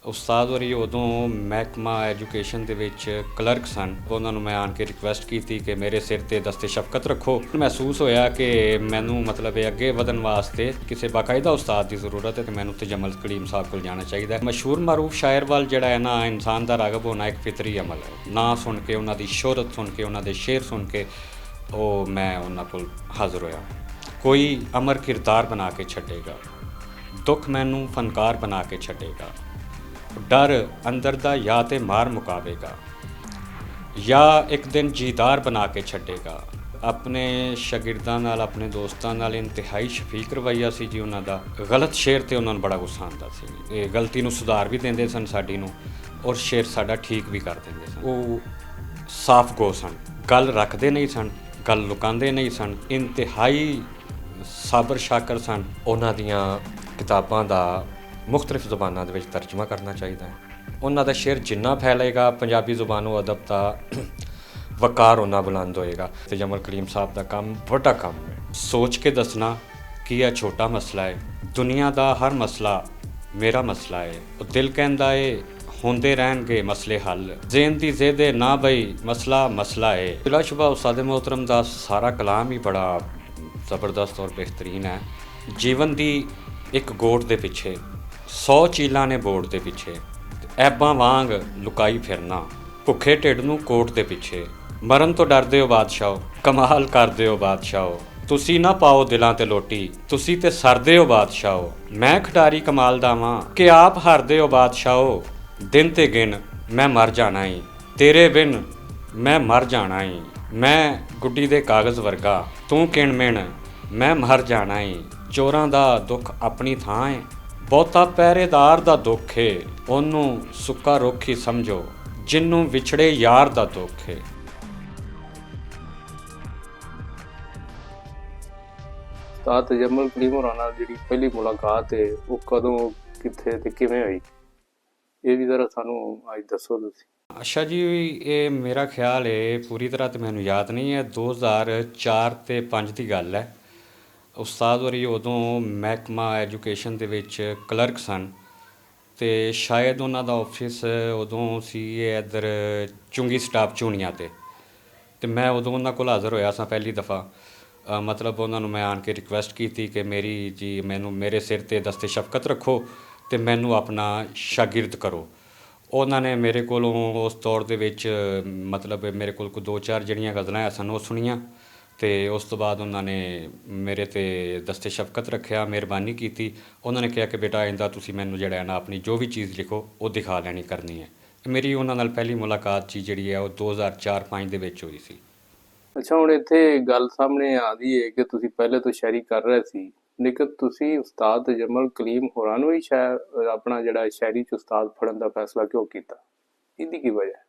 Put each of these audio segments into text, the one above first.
ਉਸਤਾਦ ਹੋਰੀ ਉਦੋਂ ਮਹਿਕਮਾ ਐਜੂਕੇਸ਼ਨ ਦੇ ਵਿੱਚ ਕਲਰਕ ਸਨ। ਉਹਨਾਂ ਨੂੰ ਮੈਂ ਆਣ ਕੇ ਰਿਕੁਐਸਟ ਕੀਤੀ ਕਿ ਮੇਰੇ ਸਿਰ ਤੇ ਦਸਤੇ ਸ਼ਫਕਤ ਰੱਖੋ। ਮਹਿਸੂਸ ਹੋਇਆ ਕਿ ਮੈਨੂੰ ਮਤਲਬ ਇਹ ਅੱਗੇ ਵਧਣ ਵਾਸਤੇ ਕਿਸੇ ਬਾਕਾਇਦਾ ਉਸਤਾਦ ਦੀ ਜ਼ਰੂਰਤ ਹੈ ਤੇ ਮੈਨੂੰ ਤਜਮਲ ਕਲੀਮ ਸਾਹਿਬ ਕੋਲ ਜਾਣਾ ਚਾਹੀਦਾ ਹੈ। ਮਸ਼ਹੂਰ ਮਾਰੂਫ ਸ਼ਾਇਰ ਵੱਲ ਜਿਹੜਾ ਹੈ ਨਾ, ਇਨਸਾਨ ਦਾ ਰਾਗਬ ਹੋਣਾ ਇੱਕ ਫਿਤਰੀ ਅਮਲ ਹੈ। ਨਾਂ ਸੁਣ ਕੇ, ਉਹਨਾਂ ਦੀ ਸ਼ੋਹਰਤ ਸੁਣ ਕੇ, ਉਹਨਾਂ ਦੇ ਸ਼ੇਰ ਸੁਣ ਕੇ ਉਹ ਮੈਂ ਉਹਨਾਂ ਕੋਲ ਹਾਜ਼ਰ ਹੋਇਆ। ਕੋਈ ਅਮਰ ਕਿਰਦਾਰ ਬਣਾ ਕੇ ਛੱਡੇਗਾ, ਦੁੱਖ ਮੈਨੂੰ ਫਨਕਾਰ ਬਣਾ ਕੇ ਛੱਡੇਗਾ। ਡਰ ਅੰਦਰ ਦਾ ਜਾਂ ਤੇ ਮਾਰ ਮੁਕਾਵੇਗਾ ਜਾਂ ਇੱਕ ਦਿਨ ਜੀਦਾਰ ਬਣਾ ਕੇ ਛੱਡੇਗਾ। ਆਪਣੇ ਸ਼ਾਗਿਰਦਾਂ ਨਾਲ, ਆਪਣੇ ਦੋਸਤਾਂ ਨਾਲ ਇੰਤਹਾਈ ਸ਼ਫੀਕ ਰਵੱਈਆ ਸੀ ਜੀ ਉਹਨਾਂ ਦਾ। ਗਲਤ ਸ਼ੇਰ ਤੇ ਉਹਨਾਂ ਨੂੰ ਬੜਾ ਗੁੱਸਾ ਆਉਂਦਾ ਸੀ। ਇਹ ਗਲਤੀ ਨੂੰ ਸੁਧਾਰ ਵੀ ਦਿੰਦੇ ਸਨ ਸਾਡੀ ਨੂੰ, ਔਰ ਸ਼ੇਰ ਸਾਡਾ ਠੀਕ ਵੀ ਕਰ ਦਿੰਦੇ ਸਨ। ਉਹ ਸਾਫ਼ ਗੋ ਸਨ, ਗੱਲ ਰੱਖਦੇ ਨਹੀਂ ਸਨ, ਗੱਲ ਲੁਕਾਉਂਦੇ ਨਹੀਂ ਸਨ, ਇੰਤਹਾਈ ਸਾਬਰ ਸ਼ਾਕਰ ਸਨ। ਉਹਨਾਂ ਦੀਆਂ ਕਿਤਾਬਾਂ ਦਾ ਮੁਖਤਲਿਫ ਜ਼ੁਬਾਨਾਂ ਦੇ ਵਿੱਚ ਤਰਜਮਾ ਕਰਨਾ ਚਾਹੀਦਾ ਹੈ। ਉਹਨਾਂ ਦਾ ਸ਼ੇਰ ਜਿੰਨਾ ਫੈਲੇਗਾ, ਪੰਜਾਬੀ ਜ਼ੁਬਾਨੋਂ ਅਦਬ ਦਾ ਵਕਾਰ ਉਹਨਾਂ ਬੁਲੰਦ ਹੋਏਗਾ। ਤੇ ਜਮਲ ਕਲੀਮ ਸਾਹਿਬ ਦਾ ਕੰਮ ਵੱਡਾ ਕੰਮ ਹੈ। ਸੋਚ ਕੇ ਦੱਸਣਾ ਕਿ ਇਹ ਛੋਟਾ ਮਸਲਾ ਹੈ, ਦੁਨੀਆ ਦਾ ਹਰ ਮਸਲਾ ਮੇਰਾ ਮਸਲਾ ਹੈ। ਉਹ ਦਿਲ ਕਹਿੰਦਾ ਏ ਹੁੰਦੇ ਰਹਿਣਗੇ ਮਸਲੇ ਹੱਲ, ਜ਼ੇਨ ਦੀ ਜ਼ੇਦੇ ਨਾ ਬਈ ਮਸਲਾ ਮਸਲਾ ਹੈ। ਬਿਲਾਸ਼ੁਬਾ ਉਸਤਾਦ ਮੁਹਤਰਮ ਦਾ ਸਾਰਾ ਕਲਾਮ ਹੀ ਬੜਾ ਜ਼ਬਰਦਸਤ ਔਰ ਬਿਹਤਰੀਨ ਹੈ। ਜੀਵਨ ਦੀ ਇੱਕ ਗੋਟ ਦੇ ਪਿੱਛੇ 100 ਚੀਲਾਂ ਨੇ ਬੋੜ ਦੇ ਪਿੱਛੇ, ਐਬਾਂ ਵਾਂਗ ਲੁਕਾਈ ਫਿਰਨਾ, ਭੁੱਖੇ ਢਿੱਡ ਨੂੰ ਕੋਟ ਦੇ ਪਿੱਛੇ। ਮਰਨ ਤੋਂ ਡਰਦੇ ਹੋ ਬਾਦਸ਼ਾਹੋ, ਕਮਾਲ ਕਰਦੇ ਹੋ ਬਾਦਸ਼ਾਹੋ। ਤੁਸੀਂ ਨਾ ਪਾਓ ਦਿਲਾਂ ਤੇ ਲੋਟੀ, ਤੁਸੀਂ ਤੇ ਸਰਦੇ ਹੋ ਬਾਦਸ਼ਾਹੋ। ਮੈਂ ਖਿਡਾਰੀ ਕਮਾਲ ਦਾ ਵਾਂ ਕਿ ਆਪ ਹਾਰਦੇ ਹੋ ਬਾਦਸ਼ਾਹੋ। ਦਿਨ ਤੇ ਗਿਣ ਮੈਂ ਮਰ ਜਾਣਾ ਈ, ਤੇਰੇ ਬਿਨ ਮੈਂ ਮਰ ਜਾਣਾ ਈ। ਮੈਂ ਗੁੱਡੀ ਦੇ ਕਾਗਜ਼ ਵਰਗਾ, ਤੂੰ ਕਿਣ ਮਿਣ ਮੈਂ ਮਰ ਜਾਣਾ ਈ। ਚੋਰਾਂ ਦਾ ਦੁੱਖ ਆਪਣੀ ਥਾਂ ਏ, ਬਹੁਤਾ ਪਹਿਰੇਦਾਰ ਦਾ ਦੁੱਖ ਏ। ਉਹਨੂੰ ਸੁੱਕਾ ਰੁੱਖ ਹੀ ਸਮਝੋ, ਜਿਹਨੂੰ ਵਿਛੜੇ ਯਾਰ ਦਾ ਦੁੱਖ ਏ। ਉਸਤਾਦ ਤਜਮਲ ਕਲੀਮ ਹੋਰਾਂ ਨਾਲ ਜਿਹੜੀ ਪਹਿਲੀ ਮੁਲਾਕਾਤ ਹੈ ਉਹ ਕਦੋਂ, ਕਿੱਥੇ ਤੇ ਕਿਵੇਂ ਹੋਈ, ਇਹ ਵੀ ਜ਼ਰਾ ਸਾਨੂੰ ਅੱਜ ਦੱਸੋ ਤੁਸੀਂ। ਅੱਛਾ ਜੀ, ਇਹ ਮੇਰਾ ਖਿਆਲ ਹੈ, ਪੂਰੀ ਤਰ੍ਹਾਂ ਤਾਂ ਮੈਨੂੰ ਯਾਦ ਨਹੀਂ ਹੈ, 2004 ਤੇ 5 ਦੀ ਗੱਲ ਹੈ। ਉਸਤਾਦ ਹੋਰੀ ਉਦੋਂ ਮਹਿਕਮਾ ਐਜੂਕੇਸ਼ਨ ਦੇ ਵਿੱਚ ਕਲਰਕ ਸਨ ਅਤੇ ਸ਼ਾਇਦ ਉਹਨਾਂ ਦਾ ਆਫਿਸ ਉਦੋਂ ਸੀ ਇੱਧਰ ਚੁੰਗੀ ਸਟਾਪ ਚੂਣੀਆਂ 'ਤੇ। ਅਤੇ ਮੈਂ ਉਦੋਂ ਉਹਨਾਂ ਕੋਲ ਹਾਜ਼ਰ ਹੋਇਆ ਸਾਂ ਪਹਿਲੀ ਦਫਾ। ਮਤਲਬ ਉਹਨਾਂ ਨੂੰ ਮੈਂ ਆਣ ਕੇ ਰਿਕੁਐਸਟ ਕੀਤੀ ਕਿ ਮੈਨੂੰ ਮੇਰੇ ਸਿਰ ਤੇ ਦਸਤੇ ਸ਼ਫਕਤ ਰੱਖੋ ਅਤੇ ਮੈਨੂੰ ਆਪਣਾ ਸ਼ਾਗਿਰਦ ਕਰੋ। ਉਹਨਾਂ ਨੇ ਮੇਰੇ ਕੋਲੋਂ ਉਸ ਦੌਰ ਦੇ ਵਿੱਚ ਮਤਲਬ ਮੇਰੇ ਕੋਲ ਕੋਈ 2-4 ਜਿਹੜੀਆਂ ਗਜ਼ਲਾਂ ਸਨ ਉਹ ਸੁਣੀਆਂ ਅਤੇ ਉਸ ਤੋਂ ਬਾਅਦ ਉਹਨਾਂ ਨੇ ਮੇਰੇ 'ਤੇ ਦਸਤੇ ਸ਼ਫਕਤ ਰੱਖਿਆ, ਮਿਹਰਬਾਨੀ ਕੀਤੀ। ਉਹਨਾਂ ਨੇ ਕਿਹਾ ਕਿ ਬੇਟਾ ਆਇੰਦਾ ਤੁਸੀਂ ਮੈਨੂੰ ਜਿਹੜਾ ਹੈ ਨਾ ਆਪਣੀ ਜੋ ਵੀ ਚੀਜ਼ ਲਿਖੋ ਉਹ ਦਿਖਾ ਲੈਣੀ ਕਰਨੀ ਹੈ। ਮੇਰੀ ਉਹਨਾਂ ਨਾਲ ਪਹਿਲੀ ਮੁਲਾਕਾਤ ਜੀ ਜਿਹੜੀ ਹੈ ਉਹ 2004-5 ਦੇ ਵਿੱਚ ਹੋਈ ਸੀ। ਅੱਛਾ, ਹੁਣ ਇੱਥੇ ਗੱਲ ਸਾਹਮਣੇ ਆਉਂਦੀ ਹੈ ਕਿ ਤੁਸੀਂ ਪਹਿਲੇ ਤੋਂ ਸ਼ਾਇਰੀ ਕਰ ਰਹੇ ਸੀ, ਲੇਕਿਨ ਤੁਸੀਂ ਉਸਤਾਦ ਤਜਮਲ ਕਲੀਮ ਹੋਰਾਂ ਨੂੰ ਹੀ ਆਪਣਾ ਜਿਹੜਾ ਸ਼ਾਇਰੀ 'ਚ ਉਸਤਾਦ ਫੜਨ ਦਾ ਫੈਸਲਾ ਕਿਉਂ ਕੀਤਾ, ਇਹਦੀ ਕੀ ਵਜ੍ਹਾ ਹੈ?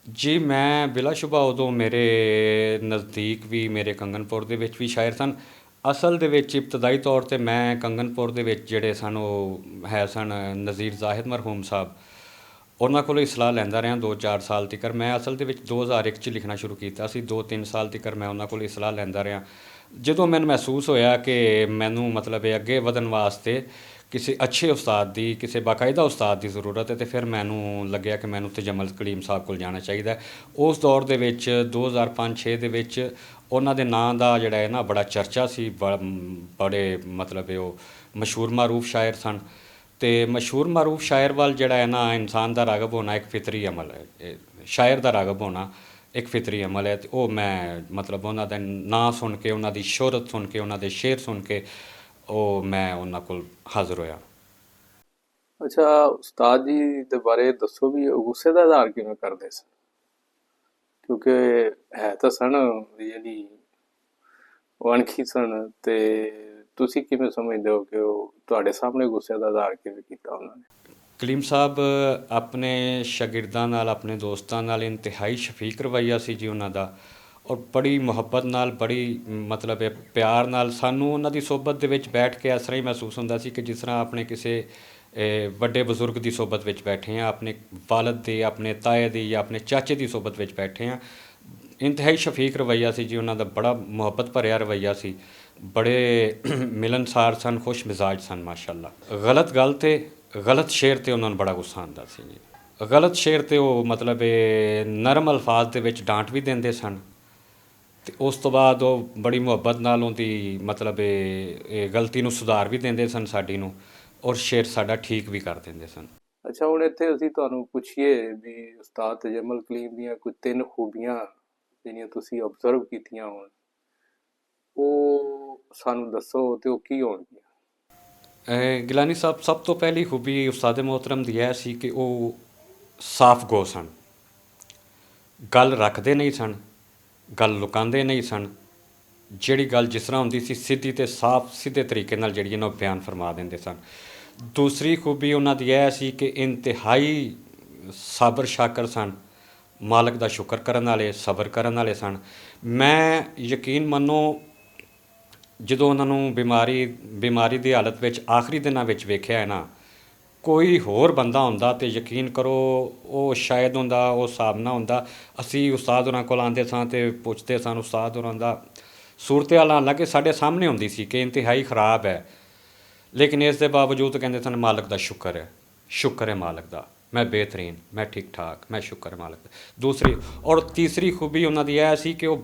ਜੀ ਮੈਂ ਬਿਲਾਸ਼ੁਬਾ ਉਦੋਂ ਮੇਰੇ ਨਜ਼ਦੀਕ ਵੀ ਮੇਰੇ ਕੰਗਨਪੁਰ ਦੇ ਵਿੱਚ ਵੀ ਸ਼ਾਇਰ ਸਨ। ਅਸਲ ਦੇ ਵਿੱਚ ਇਬਤਦਾਈ ਤੌਰ 'ਤੇ ਮੈਂ ਕੰਗਨਪੁਰ ਦੇ ਵਿੱਚ ਜਿਹੜੇ ਸਨ ਉਹ ਹੈ ਸਨ ਨਜ਼ੀਰ ਜ਼ਾਹਿਦ ਮਰਹੂਮ ਸਾਹਿਬ, ਉਹਨਾਂ ਕੋਲੋਂ ਸਲਾਹ ਲੈਂਦਾ ਰਿਹਾ 2-4 ਸਾਲ ਤੱਕ। ਮੈਂ ਅਸਲ ਦੇ ਵਿੱਚ 2001 'ਚ ਲਿਖਣਾ ਸ਼ੁਰੂ ਕੀਤਾ ਸੀ। 2-3 ਸਾਲ ਤੱਕ ਮੈਂ ਉਹਨਾਂ ਕੋਲ ਸਲਾਹ ਲੈਂਦਾ ਰਿਹਾ। ਜਦੋਂ ਮੈਨੂੰ ਮਹਿਸੂਸ ਹੋਇਆ ਕਿ ਮੈਨੂੰ ਮਤਲਬ ਇਹ ਅੱਗੇ ਵਧਣ ਵਾਸਤੇ ਕਿਸੇ ਅੱਛੇ ਉਸਤਾਦ ਦੀ, ਕਿਸੇ ਬਾਕਾਇਦਾ ਉਸਤਾਦ ਦੀ ਜ਼ਰੂਰਤ ਹੈ, ਅਤੇ ਫਿਰ ਮੈਨੂੰ ਲੱਗਿਆ ਕਿ ਮੈਨੂੰ ਤਜਮਲ ਕਲੀਮ ਸਾਹਿਬ ਕੋਲ ਜਾਣਾ ਚਾਹੀਦਾ। ਉਸ ਦੌਰ ਦੇ ਵਿੱਚ 2005-6 ਦੇ ਵਿੱਚ ਉਹਨਾਂ ਦੇ ਨਾਂ ਦਾ ਜਿਹੜਾ ਹੈ ਨਾ ਬੜਾ ਚਰਚਾ ਸੀ। ਬੜੇ ਮਤਲਬ ਉਹ ਮਸ਼ਹੂਰ ਮਾਰੂਫ ਸ਼ਾਇਰ ਸਨ ਅਤੇ ਮਸ਼ਹੂਰ ਮਾਰੂਫ ਸ਼ਾਇਰ ਵੱਲ ਜਿਹੜਾ ਹੈ ਨਾ, ਇਨਸਾਨ ਦਾ ਰਾਗਬ ਹੋਣਾ ਇੱਕ ਫਿਤਰੀ ਅਮਲ ਹੈ। ਸ਼ਾਇਰ ਦਾ ਰਾਗਬ ਹੋਣਾ ਇੱਕ ਫਿਤਰੀ ਅਮਲ ਹੈ। ਅਤੇ ਉਹ ਮੈਂ ਮਤਲਬ ਉਹਨਾਂ ਦਾ ਨਾਂ ਸੁਣ ਕੇ, ਉਹਨਾਂ ਦੀ ਸ਼ੋਹਰਤ ਸੁਣ ਕੇ, ਉਹਨਾਂ ਦੇ ਸ਼ੇਰ ਸੁਣ ਕੇ ਉਹ ਮੈਂ ਉਹਨਾਂ ਕੋਲ ਹਾਜ਼ਰ ਹੋਇਆ। ਅੱਛਾ, ਉਸਤਾਦ ਜੀ ਦੇ ਬਾਰੇ ਦੱਸੋ ਵੀ ਉਹ ਗੁੱਸੇ ਦਾ ਇਜ਼ਹਾਰ ਕਿਵੇਂ ਕਰਦੇ ਸਨ, ਕਿਉਂਕਿ ਹੈ ਤਾਂ ਸਨ ਯਾਨੀ ਅਣਖੀ ਸਨ, ਅਤੇ ਤੁਸੀਂ ਕਿਵੇਂ ਸਮਝਦੇ ਹੋ ਕਿ ਉਹ ਤੁਹਾਡੇ ਸਾਹਮਣੇ ਗੁੱਸੇ ਦਾ ਇਜ਼ਹਾਰ ਕਿਵੇਂ ਕੀਤਾ ਉਹਨਾਂ ਨੇ? ਕਲੀਮ ਸਾਹਿਬ ਆਪਣੇ ਸ਼ਾਗਿਰਦਾਂ ਨਾਲ, ਆਪਣੇ ਦੋਸਤਾਂ ਨਾਲ ਇੰਤਹਾਈ ਸ਼ਫੀਕ ਰਵੱਈਆ ਸੀ ਜੀ ਉਹਨਾਂ ਦਾ, ਔਰ ਬੜੀ ਮੁਹੱਬਤ ਨਾਲ, ਬੜੀ ਮਤਲਬ ਪਿਆਰ ਨਾਲ ਸਾਨੂੰ ਉਹਨਾਂ ਦੀ ਸੋਹਬਤ ਦੇ ਵਿੱਚ ਬੈਠ ਕੇ ਇਸ ਤਰ੍ਹਾਂ ਹੀ ਮਹਿਸੂਸ ਹੁੰਦਾ ਸੀ ਕਿ ਜਿਸ ਤਰ੍ਹਾਂ ਆਪਣੇ ਕਿਸੇ ਵੱਡੇ ਬਜ਼ੁਰਗ ਦੀ ਸੋਹਬਤ ਵਿੱਚ ਬੈਠੇ ਹਾਂ, ਆਪਣੇ ਵਾਲਦ ਦੀ, ਆਪਣੇ ਤਾਏ ਦੀ ਜਾਂ ਆਪਣੇ ਚਾਚੇ ਦੀ ਸੋਹਬਤ ਵਿੱਚ ਬੈਠੇ ਹਾਂ। ਇੰਤਹਾਈ ਸ਼ਫੀਕ ਰਵੱਈਆ ਸੀ ਜੀ ਉਹਨਾਂ ਦਾ, ਬੜਾ ਮੁਹੱਬਤ ਭਰਿਆ ਰਵੱਈਆ ਸੀ, ਬੜੇ ਮਿਲਨਸਾਰ ਸਨ, ਖੁਸ਼ ਮਿਜ਼ਾਜ ਸਨ ਮਾਸ਼ਾਅੱਲਾ। ਗਲਤ ਗੱਲ 'ਤੇ ਗਲਤ ਸ਼ੇਰ 'ਤੇ ਉਹਨਾਂ ਨੂੰ ਬੜਾ ਗੁੱਸਾ ਆਉਂਦਾ ਸੀ ਜੀ। ਗਲਤ ਸ਼ੇਰ 'ਤੇ ਉਹ ਮਤਲਬ ਇਹ ਨਰਮ ਅਲਫਾਜ਼ ਦੇ ਵਿੱਚ ਡਾਂਟ ਵੀ ਦਿੰਦੇ ਸਨ, ਅਤੇ ਉਸ ਤੋਂ ਬਾਅਦ ਉਹ ਬੜੀ ਮੁਹੱਬਤ ਨਾਲ ਉਹਦੀ ਮਤਲਬ ਇਹ ਗਲਤੀ ਨੂੰ ਸੁਧਾਰ ਵੀ ਦਿੰਦੇ ਸਨ ਸਾਡੀ ਨੂੰ, ਔਰ ਸ਼ੇਰ ਸਾਡਾ ਠੀਕ ਵੀ ਕਰ ਦਿੰਦੇ ਸਨ। ਅੱਛਾ, ਹੁਣ ਇੱਥੇ ਅਸੀਂ ਤੁਹਾਨੂੰ ਪੁੱਛੀਏ ਵੀ ਉਸਤਾਦ ਤਜਮਲ ਕਲੀਮ ਦੀਆਂ ਕੋਈ 3 ਖੂਬੀਆਂ ਜਿਹੜੀਆਂ ਤੁਸੀਂ ਆਬਜ਼ਰਵ ਕੀਤੀਆਂ ਹੋਣ, ਉਹ ਸਾਨੂੰ ਦੱਸੋ ਤੇ ਉਹ ਕੀ ਹੋਣਗੀਆਂ? ਗਿਲਾਨੀ ਸਾਹਿਬ, ਸਭ ਤੋਂ ਪਹਿਲੀ ਖੂਬੀ ਉਸਤਾਦ ਮੁਹਤਰਮ ਦੀ ਇਹ ਸੀ ਕਿ ਉਹ ਸਾਫ਼ ਗੋ ਸਨ, ਗੱਲ ਰੱਖਦੇ ਨਹੀਂ ਸਨ, ਗੱਲ ਲੁਕਾਉਂਦੇ ਨਹੀਂ ਸਨ। ਜਿਹੜੀ ਗੱਲ ਜਿਸ ਤਰ੍ਹਾਂ ਹੁੰਦੀ ਸੀ ਸਿੱਧੀ ਅਤੇ ਸਾਫ਼ ਸਿੱਧੇ ਤਰੀਕੇ ਨਾਲ ਜਿਹੜੀ ਇਹਨਾਂ ਬਿਆਨ ਫਰਮਾ ਦਿੰਦੇ ਸਨ। ਦੂਸਰੀ ਖੂਬੀ ਉਹਨਾਂ ਦੀ ਇਹ ਸੀ ਕਿ ਇੰਤਹਾਈ ਸਾਬਰ ਸ਼ਾਕਰ ਸਨ, ਮਾਲਕ ਦਾ ਸ਼ੁਕਰ ਕਰਨ ਵਾਲੇ, ਸਬਰ ਕਰਨ ਵਾਲੇ ਸਨ। ਮੈਂ ਯਕੀਨ ਮੰਨੋ, ਜਦੋਂ ਉਹਨਾਂ ਨੂੰ ਬਿਮਾਰੀ ਦੀ ਹਾਲਤ ਵਿੱਚ ਆਖਰੀ ਦਿਨਾਂ ਵਿੱਚ ਵੇਖਿਆ ਹੈ ਨਾ, ਕੋਈ ਹੋਰ ਬੰਦਾ ਹੁੰਦਾ ਤੇ ਯਕੀਨ ਕਰੋ ਉਹ ਸ਼ਾਇਦ ਹੁੰਦਾ ਉਹ ਹਿਸਾਬ ਨਾ ਹੁੰਦਾ। ਅਸੀਂ ਉਸਤਾਦ ਹੋਰਾਂ ਕੋਲ ਆਉਂਦੇ ਸਾਂ ਅਤੇ ਪੁੱਛਦੇ ਸਨ ਉਸਤਾਦ ਹੋਰਾਂ ਦਾ ਸੂਰਤ ਹਾਲ, ਹਾਲਾਂਕਿ ਸਾਡੇ ਸਾਹਮਣੇ ਹੁੰਦੀ ਸੀ ਕਿ ਇੰਤਹਾਈ ਖ਼ਰਾਬ ਹੈ, ਲੇਕਿਨ ਇਸ ਦੇ ਬਾਵਜੂਦ ਕਹਿੰਦੇ ਸਨ ਮਾਲਕ ਦਾ ਸ਼ੁਕਰ ਹੈ, ਸ਼ੁਕਰ ਹੈ ਮਾਲਕ ਦਾ, ਮੈਂ ਬਿਹਤਰੀਨ, ਮੈਂ ਠੀਕ ਠਾਕ, ਮੈਂ ਸ਼ੁਕਰ ਹੈ ਮਾਲਕ ਦਾ। ਦੂਸਰੀ ਔਰ ਤੀਸਰੀ ਖੂਬੀ ਉਹਨਾਂ ਦੀ ਇਹ ਸੀ ਕਿ ਉਹ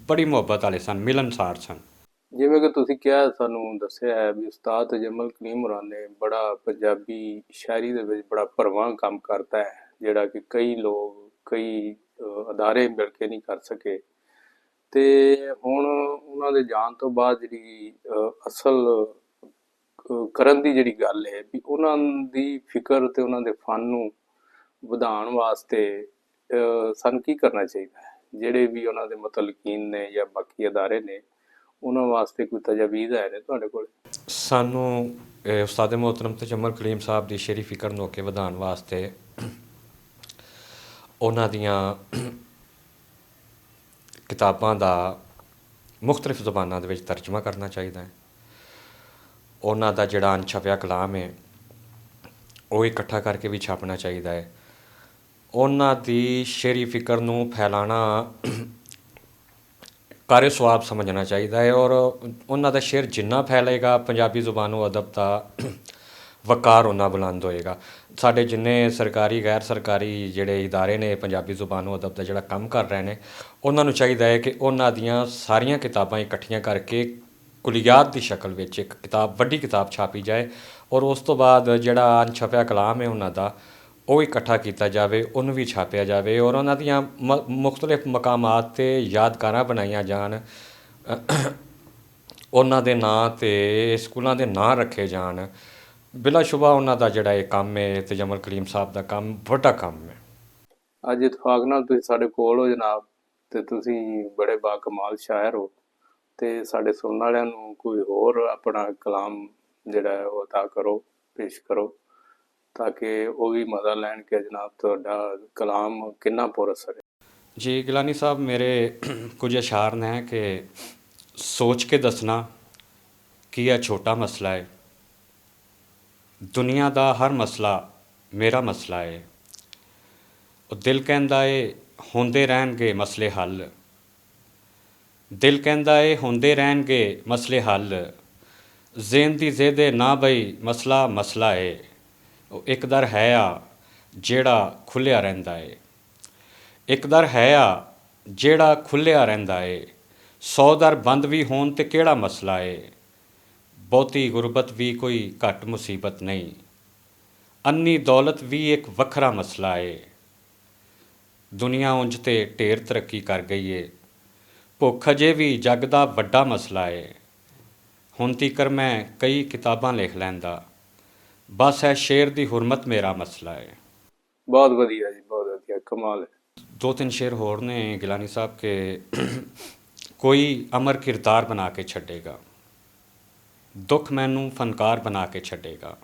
ਬੜੀ ਮੁਹੱਬਤ ਵਾਲੇ ਸਨ, ਮਿਲਨਸਾਰ ਸਨ। ਜਿਵੇਂ ਕਿ ਤੁਸੀਂ ਕਿਹਾ, ਸਾਨੂੰ ਦੱਸਿਆ ਹੈ ਵੀ ਉਸਤਾਦ ਤਜਮਲ ਕਲੀਮ ਹੋਰਾਂ ਨੇ ਬੜਾ ਪੰਜਾਬੀ ਸ਼ਾਇਰੀ ਦੇ ਵਿੱਚ ਬੜਾ ਭਰਵਾਂ ਕੰਮ ਕਰਤਾ ਹੈ, ਜਿਹੜਾ ਕਿ ਕਈ ਲੋਕ, ਕਈ ਅਦਾਰੇ ਮਿਲ ਕੇ ਨਹੀਂ ਕਰ ਸਕੇ। ਤੇ ਹੁਣ ਉਹਨਾਂ ਦੇ ਜਾਣ ਤੋਂ ਬਾਅਦ ਜਿਹੜੀ ਅਸਲ ਕਰਨ ਦੀ ਜਿਹੜੀ ਗੱਲ ਹੈ ਵੀ ਉਹਨਾਂ ਦੀ ਫਿਕਰ ਤੇ ਉਹਨਾਂ ਦੇ ਫਨ ਨੂੰ ਵਧਾਉਣ ਵਾਸਤੇ ਸਾਨੂੰ ਕੀ ਕਰਨਾ ਚਾਹੀਦਾ ਹੈ? ਜਿਹੜੇ ਵੀ ਉਹਨਾਂ ਦੇ ਮੁਤਲਕੀਨ ਨੇ ਜਾਂ ਬਾਕੀ ਅਦਾਰੇ ਨੇ, ਉਹਨਾਂ ਵਾਸਤੇ ਕੋਈ ਤਜਵੀਜ਼ ਹੈ ਨੇ ਤੁਹਾਡੇ ਕੋਲ? ਸਾਨੂੰ ਉਸਤਾਦ ਮੁਹਤਰਮ ਤਜਮਲ ਕਲੀਮ ਸਾਹਿਬ ਦੀ ਸ਼ੇਰੀ ਫਿਕਰ ਨੂੰ ਅੱਗੇ ਵਧਾਉਣ ਵਾਸਤੇ ਉਹਨਾਂ ਦੀਆਂ ਕਿਤਾਬਾਂ ਦਾ ਮੁਖਤਲਿਫ ਜ਼ੁਬਾਨਾਂ ਦੇ ਵਿੱਚ ਤਰਜਮਾ ਕਰਨਾ ਚਾਹੀਦਾ ਹੈ। ਉਹਨਾਂ ਦਾ ਜਿਹੜਾ ਅਣਛਪਿਆ ਕਲਾਮ ਹੈ ਉਹ ਇਕੱਠਾ ਕਰਕੇ ਵੀ ਛਾਪਣਾ ਚਾਹੀਦਾ ਹੈ। ਉਹਨਾਂ ਦੀ ਸ਼ੇਰੀ ਫਿਕਰ ਨੂੰ ਫੈਲਾਣਾ ਕਾਰੇ ਸਵਾਬ ਸਮਝਣਾ ਚਾਹੀਦਾ ਹੈ, ਔਰ ਉਹਨਾਂ ਦਾ ਸ਼ੇਰ ਜਿੰਨਾ ਫੈਲੇਗਾ ਪੰਜਾਬੀ ਜ਼ੁਬਾਨ ਅਦਬ ਦਾ ਵਕਾਰ ਉਹਨਾਂ ਬੁਲੰਦ ਹੋਏਗਾ। ਸਾਡੇ ਜਿੰਨੇ ਸਰਕਾਰੀ ਗੈਰ ਸਰਕਾਰੀ ਜਿਹੜੇ ਇਦਾਰੇ ਨੇ ਪੰਜਾਬੀ ਜ਼ੁਬਾਨ ਅਦਬ ਦਾ ਜਿਹੜਾ ਕੰਮ ਕਰ ਰਹੇ ਨੇ, ਉਹਨਾਂ ਨੂੰ ਚਾਹੀਦਾ ਹੈ ਕਿ ਉਹਨਾਂ ਦੀਆਂ ਸਾਰੀਆਂ ਕਿਤਾਬਾਂ ਇਕੱਠੀਆਂ ਕਰਕੇ ਕੁਲੀਆਤ ਦੀ ਸ਼ਕਲ ਵਿੱਚ ਇੱਕ ਕਿਤਾਬ, ਵੱਡੀ ਕਿਤਾਬ ਛਾਪੀ ਜਾਏ, ਔਰ ਉਸ ਤੋਂ ਬਾਅਦ ਜਿਹੜਾ ਅਣਛਪਿਆ ਕਲਾਮ ਹੈ ਉਹਨਾਂ ਦਾ ਉਹ ਇਕੱਠਾ ਕੀਤਾ ਜਾਵੇ, ਉਹਨੂੰ ਵੀ ਛਾਪਿਆ ਜਾਵੇ, ਔਰ ਉਹਨਾਂ ਦੀਆਂ ਮੁਖਤਲਿਫ ਮਕਾਮਾਤ 'ਤੇ ਯਾਦਗਾਰਾਂ ਬਣਾਈਆਂ ਜਾਣ, ਉਹਨਾਂ ਦੇ ਨਾਂ 'ਤੇ ਸਕੂਲਾਂ ਦੇ ਨਾਂ ਰੱਖੇ ਜਾਣ। ਬਿਲਾਸ਼ੁਬਾ ਉਹਨਾਂ ਦਾ ਜਿਹੜਾ ਇਹ ਕੰਮ ਹੈ, ਤਜਮਲ ਕਲੀਮ ਸਾਹਿਬ ਦਾ ਕੰਮ ਵੱਡਾ ਕੰਮ ਹੈ। ਅੱਜ ਇਤਫਾਕ ਨਾਲ ਤੁਸੀਂ ਸਾਡੇ ਕੋਲ ਹੋ ਜਨਾਬ, ਤੇ ਤੁਸੀਂ ਬੜੇ ਬਾਕਮਾਲ ਸ਼ਾਇਰ ਹੋ, ਤੇ ਸਾਡੇ ਸੁਣਨ ਵਾਲਿਆਂ ਨੂੰ ਕੋਈ ਹੋਰ ਆਪਣਾ ਕਲਾਮ ਜਿਹੜਾ ਹੈ ਉਹ ਅਤਾ ਕਰੋ, ਪੇਸ਼ ਕਰੋ, ਤਾਂ ਕਿ ਉਹ ਵੀ ਮਜ਼ਾ ਲੈਣ ਕਿ ਜਨਾਬ ਤੁਹਾਡਾ ਕਲਾਮ ਕਿੰਨਾ ਪੁਰਅਸਰ ਹੈ। ਜੀ ਗਿਲਾਨੀ ਸਾਹਿਬ, ਮੇਰੇ ਕੁਝ ਅਸ਼ਾਰ ਨੇ ਕਿ ਸੋਚ ਕੇ ਦੱਸਣਾ ਕੀ ਇਹ ਛੋਟਾ ਮਸਲਾ ਹੈ, ਦੁਨੀਆ ਦਾ ਹਰ ਮਸਲਾ ਮੇਰਾ ਮਸਲਾ ਹੈ। ਉਹ ਦਿਲ ਕਹਿੰਦਾ ਏ ਹੁੰਦੇ ਰਹਿਣਗੇ ਮਸਲੇ ਹੱਲ, ਦਿਲ ਕਹਿੰਦਾ ਏ ਹੁੰਦੇ ਰਹਿਣਗੇ ਮਸਲੇ ਹੱਲ, ਜ਼ੇਨ ਦੀ ਜ਼ੇਦੇ ਨਾ ਬਈ ਮਸਲਾ ਮਸਲਾ ਏ। ਉਹ ਇੱਕ ਦਰ ਹੈ ਆ ਜਿਹੜਾ ਖੁੱਲ੍ਹਿਆ ਰਹਿੰਦਾ ਏ, ਇੱਕ ਦਰ ਹੈ ਆ ਜਿਹੜਾ ਖੁੱਲ੍ਹਿਆ ਰਹਿੰਦਾ ਏ, 100 ਦਰ ਬੰਦ ਵੀ ਹੋਣ ਤੇ ਕਿਹੜਾ ਮਸਲਾ ਏ। ਬਹੁਤੀ ਗੁਰਬਤ ਵੀ ਕੋਈ ਘੱਟ ਮੁਸੀਬਤ ਨਹੀਂ, ਅੰਨੀ ਦੌਲਤ ਵੀ ਇੱਕ ਵੱਖਰਾ ਮਸਲਾ ਏ। ਦੁਨੀਆ ਉਂਝ ਤੇ ਢੇਰ ਤਰੱਕੀ ਕਰ ਗਈ ਏ, ਭੁੱਖ ਅਜੇ ਵੀ ਜੱਗ ਦਾ ਵੱਡਾ ਮਸਲਾ ਏ। ਹੁਣ ਤੀਕਰ ਮੈਂ ਕਈ ਕਿਤਾਬਾਂ ਲਿਖ ਲੈਂਦਾ, ਬਸ ਹੈ ਸ਼ੇਰ ਦੀ ਹੁਰਮਤ ਮੇਰਾ ਮਸਲਾ ਏ। ਬਹੁਤ ਵਧੀਆ ਜੀ, ਬਹੁਤ ਵਧੀਆ, ਕਮਾਲ ਹੈ। 2-3 ਸ਼ੇਰ ਹੋਰ ਨੇ ਗਿਲਾਨੀ ਸਾਹਿਬ ਕੇ ਕੋਈ ਅਮਰ ਕਿਰਦਾਰ ਬਣਾ ਕੇ ਛੱਡੇਗਾ, ਦੁੱਖ ਮੈਨੂੰ ਫਨਕਾਰ ਬਣਾ ਕੇ ਛੱਡੇਗਾ,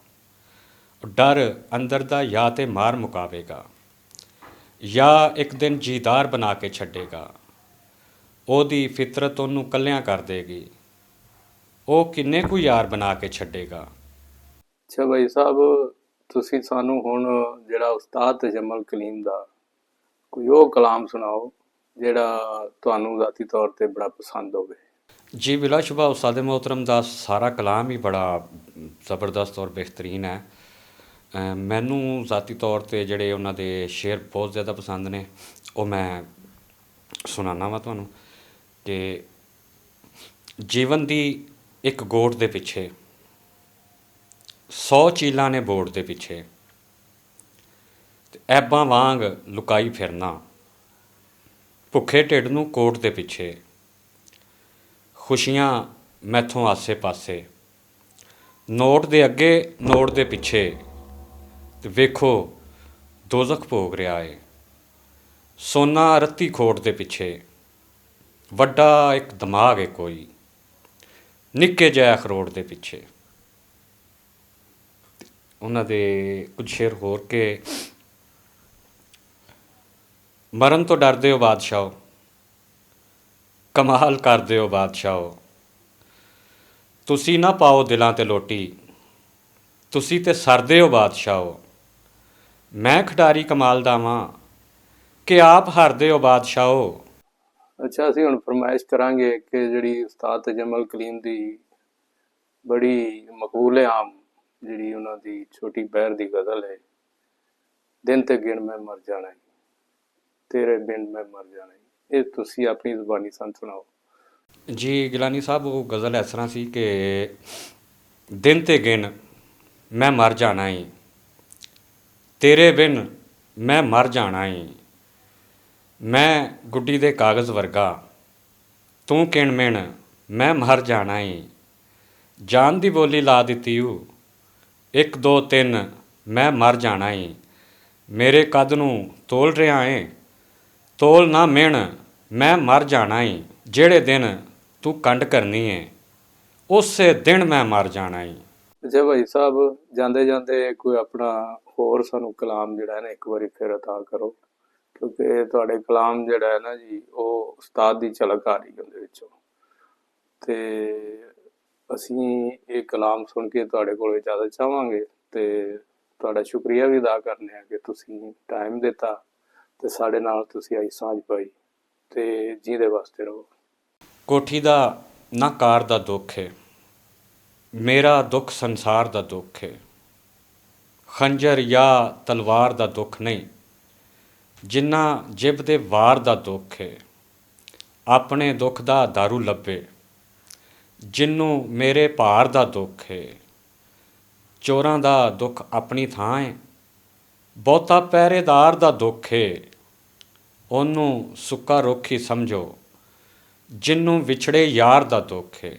ਡਰ ਅੰਦਰ ਦਾ ਜਾਂ ਤੇ ਮਾਰ ਮੁਕਾਵੇਗਾ, ਜਾਂ ਇੱਕ ਦਿਨ ਜੀਦਾਰ ਬਣਾ ਕੇ ਛੱਡੇਗਾ, ਉਹਦੀ ਫਿਤਰਤ ਉਹਨੂੰ ਕੱਲਿਆਂ ਕਰ ਦੇਗੀ, ਉਹ ਕਿੰਨੇ ਕੁ ਯਾਰ ਬਣਾ ਕੇ ਛੱਡੇਗਾ। ਅੱਛਾ ਭਾਈ ਸਾਹਿਬ, ਤੁਸੀਂ ਸਾਨੂੰ ਹੁਣ ਜਿਹੜਾ ਉਸਤਾਦ ਤਜਮਲ ਕਲੀਮ ਦਾ ਕੋਈ ਉਹ ਕਲਾਮ ਸੁਣਾਓ ਜਿਹੜਾ ਤੁਹਾਨੂੰ ਜ਼ਾਤੀ ਤੌਰ ਤੇ ਬੜਾ ਪਸੰਦ ਹੋਵੇ। ਜੀ ਬਿਲਾਸ਼ੁਬਾ ਉਸਤਾਦ ਮੁਹਤਰਮ ਦਾ ਸਾਰਾ ਕਲਾਮ ਹੀ ਬੜਾ ਜ਼ਬਰਦਸਤ ਔਰ ਬਿਹਤਰੀਨ ਹੈ। ਮੈਨੂੰ ਜ਼ਾਤੀ ਤੌਰ 'ਤੇ ਜਿਹੜੇ ਉਹਨਾਂ ਦੇ ਸ਼ੇਅਰ ਬਹੁਤ ਜ਼ਿਆਦਾ ਪਸੰਦ ਨੇ, ਉਹ ਮੈਂ ਸੁਣਾਉਂਦਾ ਵਾਂ ਤੁਹਾਨੂੰ ਕਿ ਜੀਵਨ ਦੀ ਇੱਕ ਗੋਟ ਦੇ ਪਿੱਛੇ 100 ਚੀਲਾਂ ਨੇ ਬੋਟ ਦੇ ਪਿੱਛੇ, ਤੇ ਐਬਾਂ ਵਾਂਗ ਲੁਕਾਈ ਫਿਰਨਾ ਭੁੱਖੇ ਢਿੱਡ ਨੂੰ ਕੋਟ ਦੇ ਪਿੱਛੇ, ਖੁਸ਼ੀਆਂ ਮੈਥੋਂ ਆਸੇ ਪਾਸੇ, ਨੋਟ ਦੇ ਅੱਗੇ ਨੋਟ ਦੇ ਪਿੱਛੇ, ਤੇ ਵੇਖੋ ਦੋਜ਼ਖ ਭੋਗ ਰਿਹਾ ਏ, ਸੋਨਾ ਰੱਤੀ ਖੋਟ ਦੇ ਪਿੱਛੇ, ਵੱਡਾ ਇੱਕ ਦਿਮਾਗ ਏ ਕੋਈ ਨਿੱਕੇ ਜਿਹੇ ਅਖਰੋਟ ਦੇ ਪਿੱਛੇ। ਉਹਨਾਂ ਦੇ ਕੁਝ ਸ਼ੇਰ ਹੋਰ ਕਿ ਮਰਨ ਤੋਂ ਡਰਦੇ ਹੋ ਬਾਦਸ਼ਾਹੋ, ਕਮਾਲ ਕਰਦੇ ਹੋ ਬਾਦਸ਼ਾਹੋ, ਤੁਸੀਂ ਨਾ ਪਾਓ ਦਿਲਾਂ 'ਤੇ ਲੋਟੀ, ਤੁਸੀਂ ਤੇ ਸਰਦੇ ਹੋ ਬਾਦਸ਼ਾਹੋ, ਮੈਂ ਖਿਡਾਰੀ ਕਮਾਲ ਦਾ ਵਾਂ ਕਿ ਆਪ ਹਾਰਦੇ ਹੋ ਬਾਦਸ਼ਾਹੋ। ਅੱਛਾ, ਅਸੀਂ ਹੁਣ ਫਰਮਾਇਸ਼ ਕਰਾਂਗੇ ਕਿ ਜਿਹੜੀ ਉਸਤਾਦ ਤਜਮਲ ਕਲੀਮ ਦੀ ਬੜੀ ਮਕਬੂਲ ਆਮ ਜਿਹੜੀ ਉਹਨਾਂ ਦੀ ਛੋਟੀ ਬਹਿਰ ਦੀ ਗਜ਼ਲ ਹੈ, ਦਿਨ ਤੇ ਗਿਣ ਮੈਂ ਮਰ ਜਾਣਾ ਈ, ਤੇਰੇ ਬਿਨ ਮੈਂ ਮਰ ਜਾਣਾ ਈ, ਇਹ ਤੁਸੀਂ ਆਪਣੀ ਜ਼ੁਬਾਨੀ ਸਾਨੂੰ ਸੁਣਾਓ। ਜੀ ਗਿਲਾਨੀ ਸਾਹਿਬ, ਉਹ ਗਜ਼ਲ ਇਸ ਤਰ੍ਹਾਂ ਸੀ ਕਿ ਦਿਨ ਤੇ ਗਿਣ ਮੈਂ ਮਰ ਜਾਣਾ ਈ, ਤੇਰੇ ਬਿਨ ਮੈਂ ਮਰ ਜਾਣਾ ਈ, ਮੈਂ ਗੁੱਡੀ ਦੇ ਕਾਗਜ਼ ਵਰਗਾ, ਤੂੰ ਕਿਣ ਮਿਣ ਮੈਂ ਮਰ ਜਾਣਾ ਈ, ਜਾਨ ਦੀ ਬੋਲੀ ਲਾ ਦਿੱਤੀ ਊ, 1 2 3 ਮੈਂ ਮਰ ਜਾਣਾ ਈ, ਮੇਰੇ ਕੱਦ ਨੂੰ ਤੋਲ ਰਿਹਾ ਏ, ਤੋਲ ਨਾ ਮਿਣ ਮੈਂ ਮਰ ਜਾਣਾ ਈ, ਜਿਹੜੇ ਦਿਨ ਤੂੰ ਕੰਡ ਕਰਨੀ ਏ ਉਸੇ ਦਿਨ ਮੈਂ ਮਰ ਜਾਣਾ ਈ। ਅੱਛਾ ਭਾਈ ਸਾਹਿਬ, ਜਾਂਦੇ ਜਾਂਦੇ ਕੋਈ ਆਪਣਾ ਹੋਰ ਸਾਨੂੰ ਕਲਾਮ ਜਿਹੜਾ ਹੈ ਨਾ ਇੱਕ ਵਾਰੀ ਫਿਰ ਅਤਾ ਕਰੋ, ਕਿਉਂਕਿ ਤੁਹਾਡੇ ਕਲਾਮ ਜਿਹੜਾ ਹੈ ਨਾ ਜੀ, ਉਹ ਉਸਤਾਦ ਦੀ ਝਲਕ ਆ ਰਹੀ ਉਹਦੇ ਵਿੱਚੋਂ, ਤੇ ਅਸੀਂ ਇਹ ਕਲਾਮ ਸੁਣ ਕੇ ਤੁਹਾਡੇ ਕੋਲ ਇਜਾਜ਼ਤ ਚਾਹਾਂਗੇ ਤੇ ਤੁਹਾਡਾ ਸ਼ੁਕਰੀਆ ਵੀ ਅਦਾ ਕਰਨੇ ਆ ਕਿ ਤੁਸੀਂ ਟਾਈਮ ਦਿੱਤਾ ਤੇ ਸਾਡੇ ਨਾਲ ਤੁਸੀਂ ਆਈ ਸਾਂਝ ਪਾਈ, ਤੇ ਜਿਹਦੇ ਵਾਸਤੇ ਰਹੋ। ਕੋਠੀ ਦਾ ਨਾ ਕਾਰ ਦਾ ਦੁੱਖ ਏ, ਮੇਰਾ ਦੁੱਖ ਸੰਸਾਰ ਦਾ ਦੁੱਖ ਏ, ਖੰਜਰ ਜਾਂ ਤਲਵਾਰ ਦਾ ਦੁੱਖ ਨਹੀਂ, ਜਿੰਨਾ ਜਿਬ ਦੇ ਵਾਰ ਦਾ ਦੁੱਖ ਏ, ਆਪਣੇ ਦੁੱਖ ਦਾ ਦਾਰੂ ਲੱਭੇ, ਜਿਹਨੂੰ ਮੇਰੇ ਭਾਰ ਦਾ ਦੁੱਖ ਏ, ਚੋਰਾਂ ਦਾ ਦੁੱਖ ਆਪਣੀ ਥਾਂ ਏ, ਬਹੁਤਾ ਪਹਿਰੇਦਾਰ ਦਾ ਦੁੱਖ ਏ, ਉਹਨੂੰ ਸੁੱਕਾ ਰੁੱਖ ਹੀ ਸਮਝੋ, ਜਿਹਨੂੰ ਵਿਛੜੇ ਯਾਰ ਦਾ ਦੁੱਖ ਏ।